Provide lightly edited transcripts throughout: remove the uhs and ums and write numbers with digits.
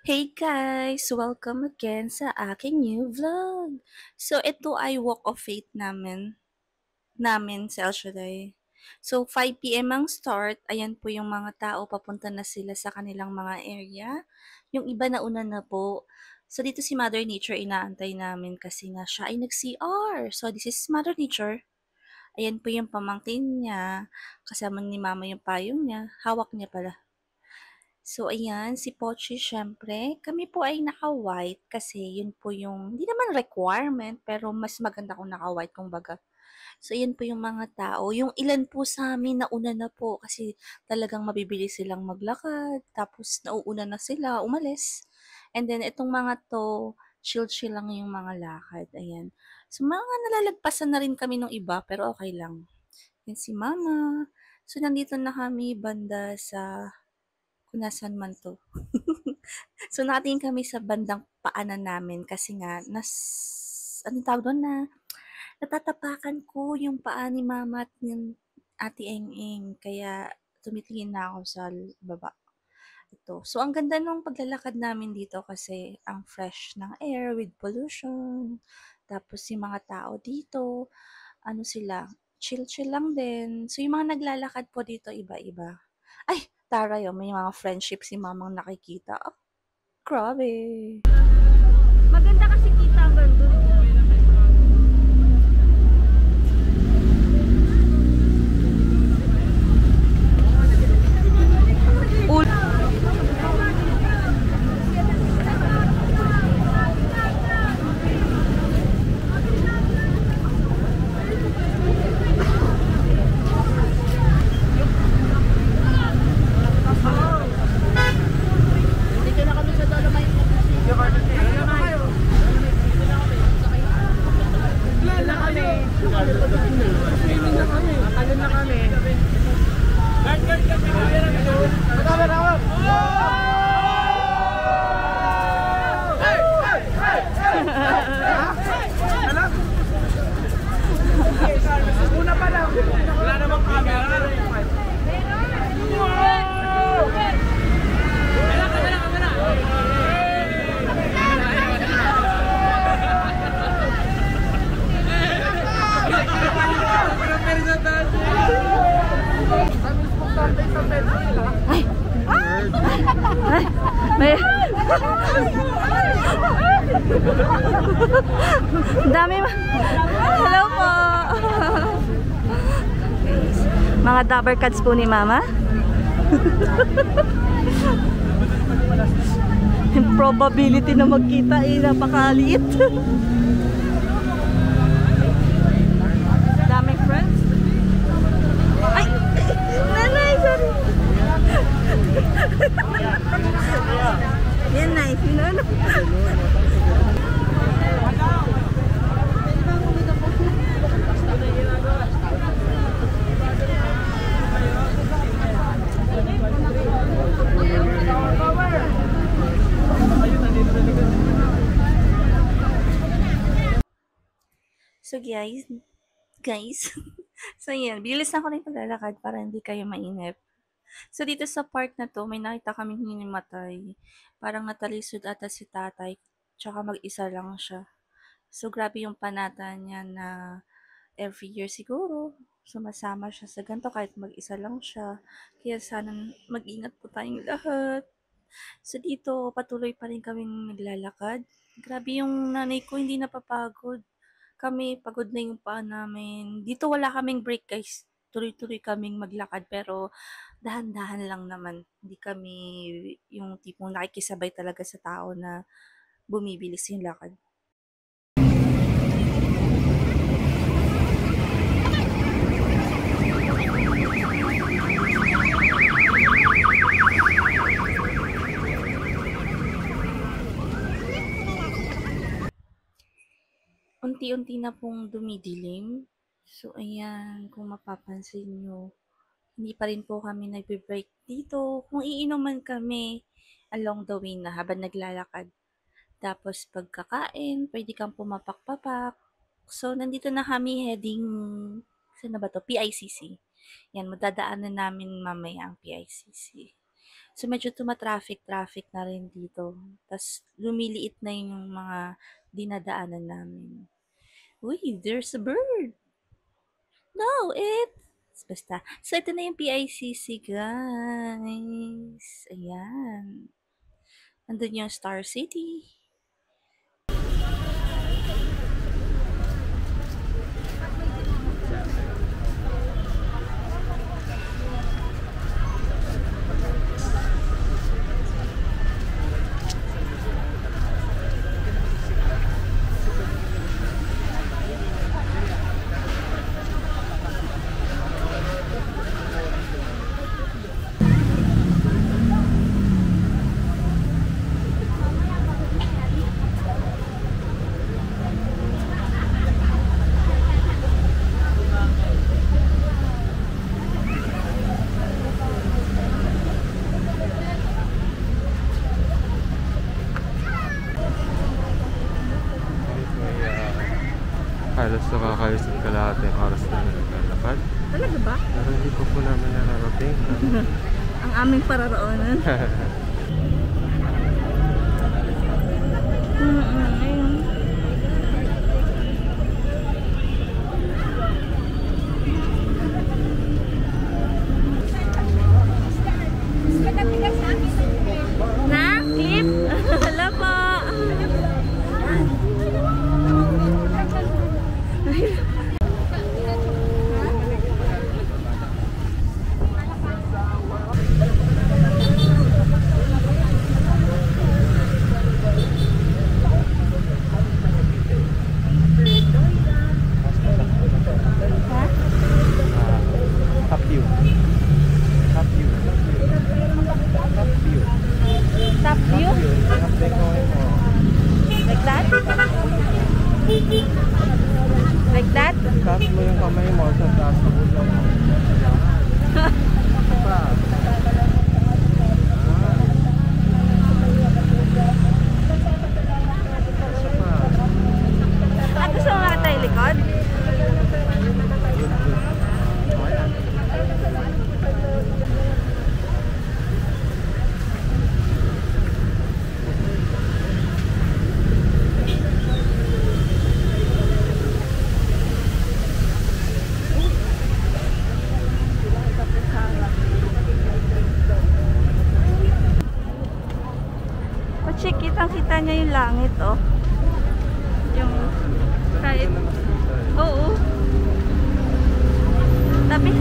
Hey guys! Welcome again sa aking new vlog. So, ito ay walk of faith namin sa El Shaddai. So, 5 PM ang start. Ayan po yung mga tao, papunta na sila sa kanilang mga area. Yung iba nauna na po. So, dito si Mother Nature inaantay namin kasi nga siya ay nag-CR. So, this is Mother Nature. Ayan po yung pamangkin niya. Kasama ni Mama yung payong niya. Hawak niya pala. So ayan, si Pochi siyempre, kami po ay naka-white kasi yun po yung, hindi naman requirement, pero mas maganda kung naka-white kumbaga. So ayan po yung mga tao. Yung ilan po sa amin nauna na po kasi talagang mabilis silang maglakad, tapos nauuna na sila, umalis. And then itong mga to, chill-chill lang yung mga lakad, ayan. So mga nalalagpasan na rin kami nung iba, pero okay lang. Yan si Mama. So nandito na kami banda sa kung nasaan man 'to. So, nakatingin kami sa bandang paanan namin kasi nga anong tawag dun, natatapakan ko yung paa ni mama at yung ate Eng-Eng kaya tumitingin na ako sa baba. Ito. So, ang ganda nung paglalakad namin dito kasi ang fresh ng air with pollution. Tapos yung mga tao dito, ano sila, chill-chill lang din. So, yung mga naglalakad po dito iba-iba. Ay, taray, may mga friendship si mamang nakikita. Ah, grabe. Maganda kasi kita hanggang dun. Dito na kami sa Dolomite. Alin na kami. Una pa lang. Wala namang camera. May... Dami Hello po! Mga dabber cuts po ni Mama. Yung probability na magkita ay napakaliit. Daming friends. Ay! Nanay, sorry! Yan, nice. Ano? So guys, so yan, bilis na ako na yung paglalakad para hindi kayo mainip. So dito sa part na to, may nakita kaming hinimatay. Parang natalisod ata si tatay, tsaka mag-isa lang siya. So grabe yung panata niya na every year siguro, sumasama siya sa ganito kahit mag-isa lang siya. Kaya sana mag-ingat po tayong lahat. So dito, patuloy pa rin kaming naglalakad. Grabe yung nanay ko, hindi napapagod. Kami, pagod na yung paa namin. Dito wala kaming break guys. Tuloy-tuloy kaming maglakad pero dahan-dahan lang naman. Hindi kami yung tipong nakikisabay talaga sa tao na bumibilis yung lakad. Unti-unti na pong dumidilim. So, ayan, kung mapapansin nyo, hindi pa rin po kami nagbe-break dito. Kung iinuman kami along the way na habang naglalakad. Tapos pagkakain, pwede kang pumapak-papak. So, nandito na kami heading, saan na ba to? PICC. Yan, madadaanan namin mamaya ang PICC. So, medyo traffic na rin dito. Tas lumiliit na yung mga dinadaanan namin. Uy, there's a bird! No, basta. So, ito na yung PICC, guys. Ayan. Nandun yung Star City. Halos nakakaisip kalahating oras na naglalakad. Talaga ba? Pero hindi ko po namin nararating. Ang aming pararoonan. Ayun. Na? Clip? Hala po. Top view. Top view. Top view. Top view? Top view. Like that? Like that? Taas mo yung kamay mo sa taas ng ulo mo. Pa. Gusto mo nga tayo likod? Kasi kitang-kita niya yung langit, oh. Yung kahit... Oo. Tapi...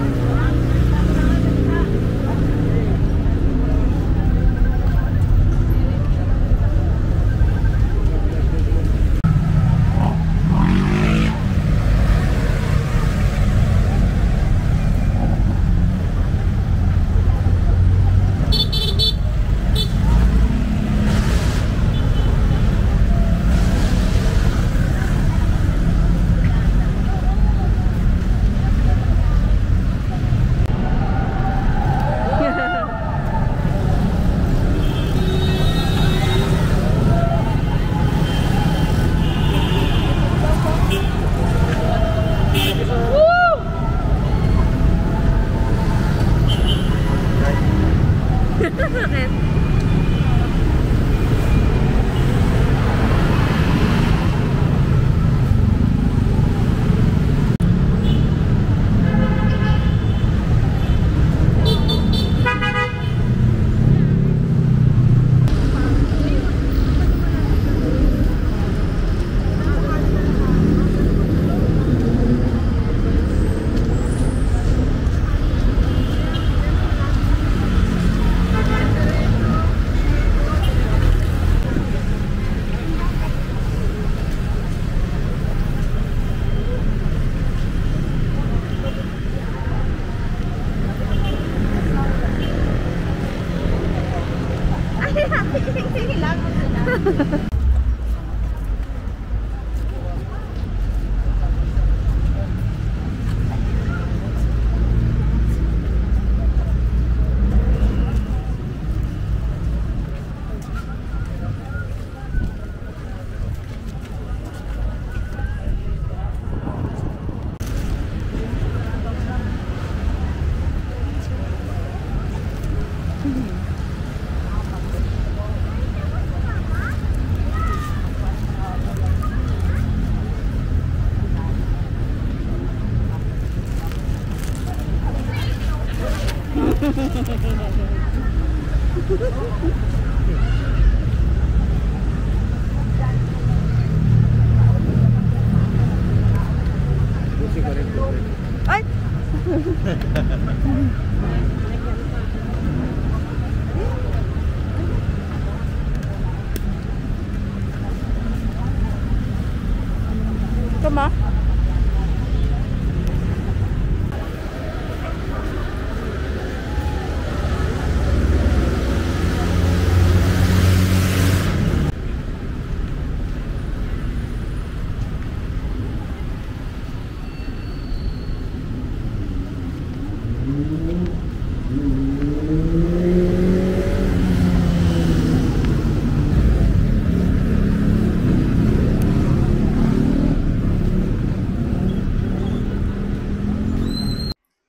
Busi ko rin po. Ay! Come on.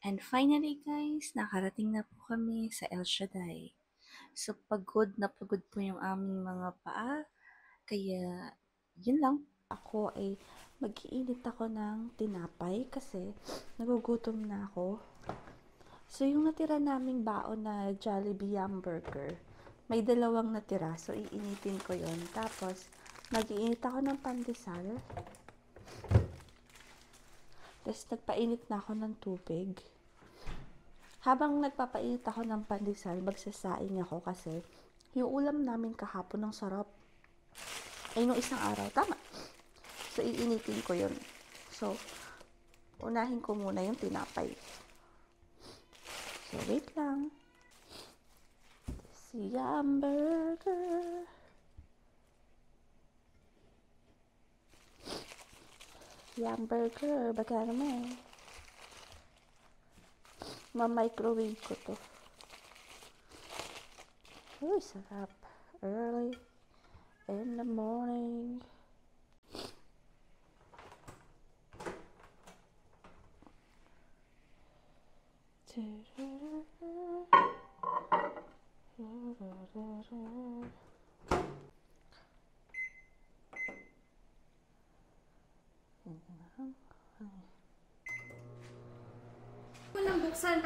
And finally guys, nakarating na po kami sa El Shaddai. So pagod na pagod po yung aming mga paa. Kaya yun lang. Ako ay mag-iinit ako ng tinapay kasi nagugutom na ako. So yung natira naming baon na Jollibee hamburger, may dalawang natira. So iinitin ko yun. Tapos mag-iinit ako ng pandesal. Tapos nagpainit na ako ng tubig. Habang nagpapainit ako ng pandesal, magsasaing ako kasi yung ulam namin kahapon ng sarap. Ay, nung isang araw. Tama. So, iinitin ko yun. So, unahin ko muna yung tinapay. So, wait lang. Si hamburger. Si hamburger. Baka naman. Ma-microwave ko to. Uy, sarap. Early in the morning.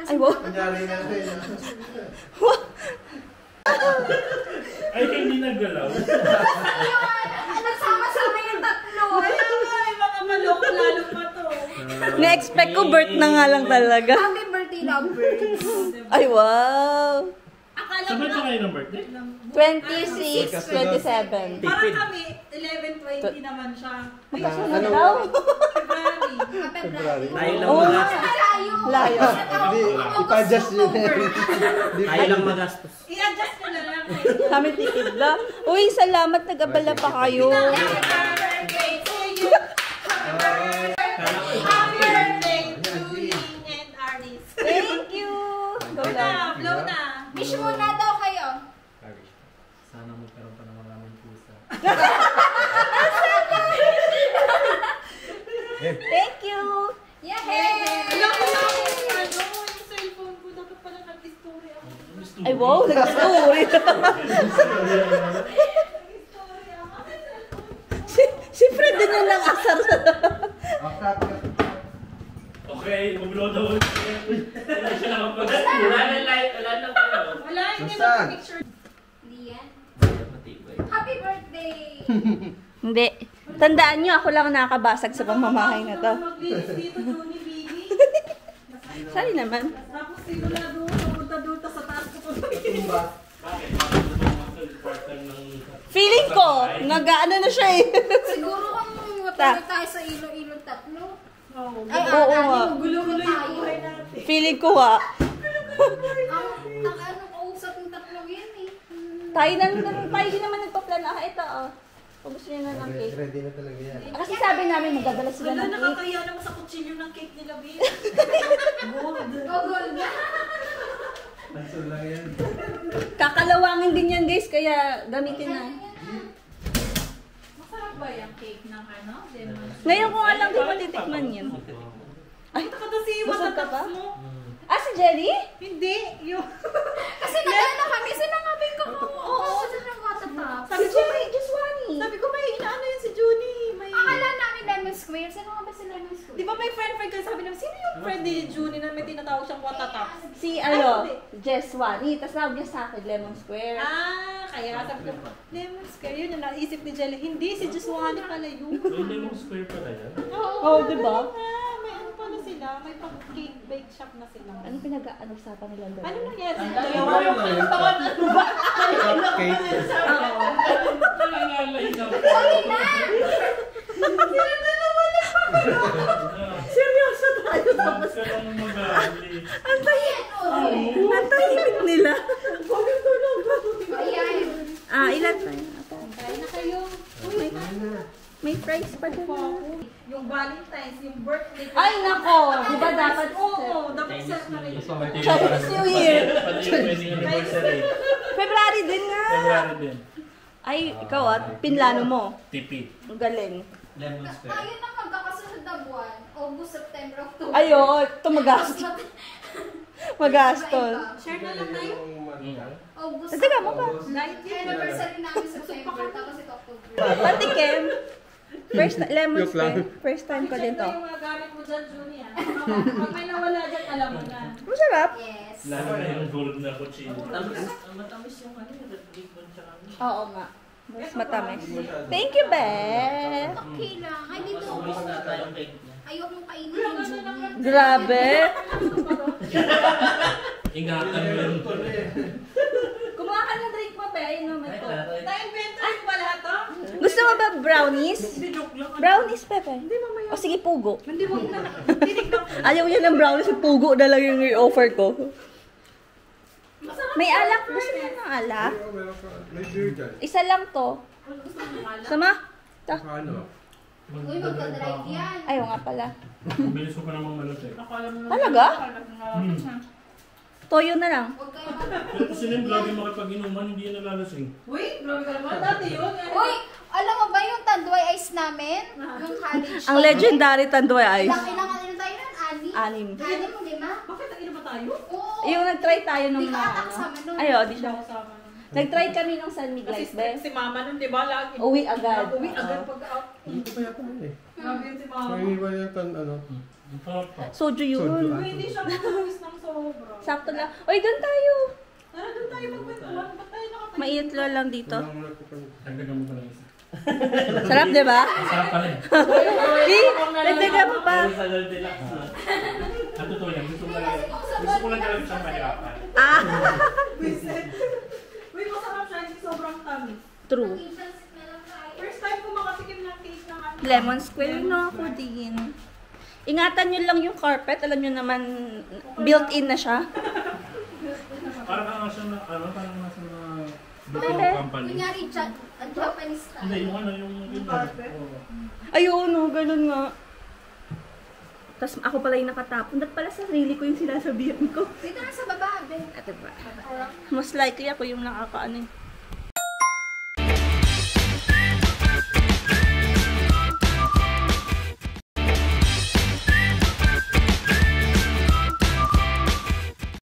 Ay, wow. Ay, hindi naggalaw. Nagsama-sama yung tatlo. Kaya nga, mga maloko lalo pa to. Na-expect ko birth na nga lang talaga. Happy birthday, lovebirds. Ay, wow. Akala ko Sabay na, pa kayo ng birthday? 26, 27. parang kami, 11-20 naman siya. Ay, Ano daw? February. February. Tayo lang Oo nga. magastos. Layo. Layo. Hindi, ipa-adjust yun. Tayo lang magastos. I-adjust ko na lang. Kami tikid lang. Uy, salamat. Nag-abala pa kayo. Happy birthday to you. Happy birthday to Ying and Aris. Thank you. Go lang. Blow na. Wish muna daw kayo. Sana magkaroon pa ng maraming pusa. Thank you. Yay! Alam ko na ako, ano, yung cellphone ko, dapat pala nag-story ako. Ay, wow. Nag-story. Si Fred din na lang asar. Okay, mag-blow daw. Wala siya nakapag- Wala na light, wala na kayo. Wala, hindi Basta. na picture. Hindi yan. Happy birthday! Hindi. Tandaan nyo, ako lang nakakabasag sa pamamahay na to. Maglinis dito, Johnny Biggie. Sorry naman. Tapos sino na doon, pumunta-duta sa taas ko pa. Bakit? Bakit muscle partner ng... Feeling ko, nag-ano na siya eh. Siguro kung matuloy tayo sa ilo-ilo tatlo. Ay, Oo nga. gulo-gulo yung buhay natin. Feeling ko ha. Ang ano, kausap ng tatlo yan eh. Tayo din naman nagpa-plan. Ah, ito oh. Kung gusto nyo na ng cake. Ready na talaga yan. Kasi sabi namin magdadala sila Wala, ng cake. nakakaya naman sa kutsilyo ng cake nila, Bill. Gold. Oh, gold na. Cancel lang yan. Kakalawangin din yan guys, kaya gamitin na. Masarap ba yung cake ng ano? Lemon? Ngayon ko nga lang di matitikman yan. Ay, Ito ka kasi yung busog ka matataps pa? mo. Ah, si Jelly? Hindi, yung... Kasi nag-ano kami, sinangabing ko. Oo, sila ng matataps. Si Jelly, just one. Sabi ko, may inaano yun si Junie. May... Akala namin Lemon Square. Sino nga ba si Lemon Square? Di ba may may friend ko, sabi naman, sino yung friend ni Junie na may tinatawag siyang watatap? Si Jess Wani. Tapos tawag niya sa akin, Lemon Square. Kaya sabi ko, Lemon Square, yun ang naisip ni Jelly. Hindi, si Jesswani pala yun. May Lemon Square pala yan. Oo, di ba? May ano pala sila, may pag-cake bake shop na sila. Ano pinag-usapan nila doon? Ano nangyari? Seryoso tayo tapos. Ang tahimik nila. Ilan tayo? Kain na kayo. May price pa doon. Yung Valentine's, yung birthday. Ay, nako! Di ba dapat? Oo, dapat set na rin. Chinese New Year. Pati yung wedding anniversary. February din nga. February din. Ay, ikaw pinlano mo. Tipi. Ang galing. Lemon Square. Tayo na magkakasunod na buwan. August, September, October. Ayo, ito magastos. Magastos. Share na lang tayo. August. Teka mo pa. Anniversary namin sa September, tapos ito October. Pati Kem. Lemon Square. First time ko din to. Yung mga gamit mo dyan, Junie. Pag may nawala dyan, alam mo na. Masarap. Yes. Lalo na yung gold na kutsino. Matamis yung ano, red ribbon tsaka ano. Oo nga. Mas matamis. Thank you, Beth. Okay lang. Ay, dito. Umis na tayong cake niya. Ayokong kainin yung Junie. Grabe. Ingatan mo yun. Kumuha ka ng drink mo, Be. Inom ito. Na-inventory pa lahat, oh? Gusto mo ba brownies? Brownies, Pepe. O sige, pugo. Hindi mo na. Dinig na. Ayaw niya ng brownies, pugo na lang yung i-offer ko. May alak. Gusto mo ng alak? May beer dyan. Isa lang to. Sama? Ta. Ano? Uy, magka-drive yan. Ayaw nga pala. Bilis ko pa namang malot eh. Talaga? Toyo na lang. Huwag kayo Pero sino yung grabe makipag-inuman, hindi yan nalalasing. Uy, grabe ka naman. Dati yun. Uy, alam mo ba yung Tanduay Ice namin? Yung college. Ang legendary Tanduay Ice. Ilang ano tayo nun? Anim? 6. Anim mo, di ba? Bakit ang ina ba tayo? Oo. Yung nag-try tayo nung Di ka mga ata ano. kasama nun. Ayo, di siya. Kasama nun. Nag-try kami nung San Miguel, Kasi Be. si mama nun, di ba? Lagi. Uwi agad. Uwi agad pag-out. Dito pa yata yun eh. Grabe yun si mama. So, iniwan yata ano. Ang sarap pa. Soju yun. Soju. Uy, hindi siya matamis ng sobra. Sakto lang. Oy, doon tayo. Tara, doon tayo magkwentuhan. Ba't tayo nakatayo? Mainit lang dito. Wala mo na ko pa. Dagdagan mo pa lang isa. Sarap, di ba? Masarap pa rin. Di, nagdaga mo pa. Pero sa deluxe na. Ang totoo yan, gusto ko lang talaga siyang mahirapan. Ah, Uy, masarap siya. Hindi sobrang tamis. true. First time ko makatikim ng cake ng ano. Lemon Square, no? Ako din. Ingatan nyo lang yung carpet. Alam nyo naman, built-in na siya. Parang nga siya na, parang nasa mga Pwede. Bukong company. Kunyari, Japanese style. Hindi, yung ano, yung Ayun, no, ganun nga. Tapos ako pala yung nakatapon. Dapat pala sarili ko yung sinasabihan ko. Dito na sa baba, Ben. Ate ba? Most likely ako yung nakakaano eh.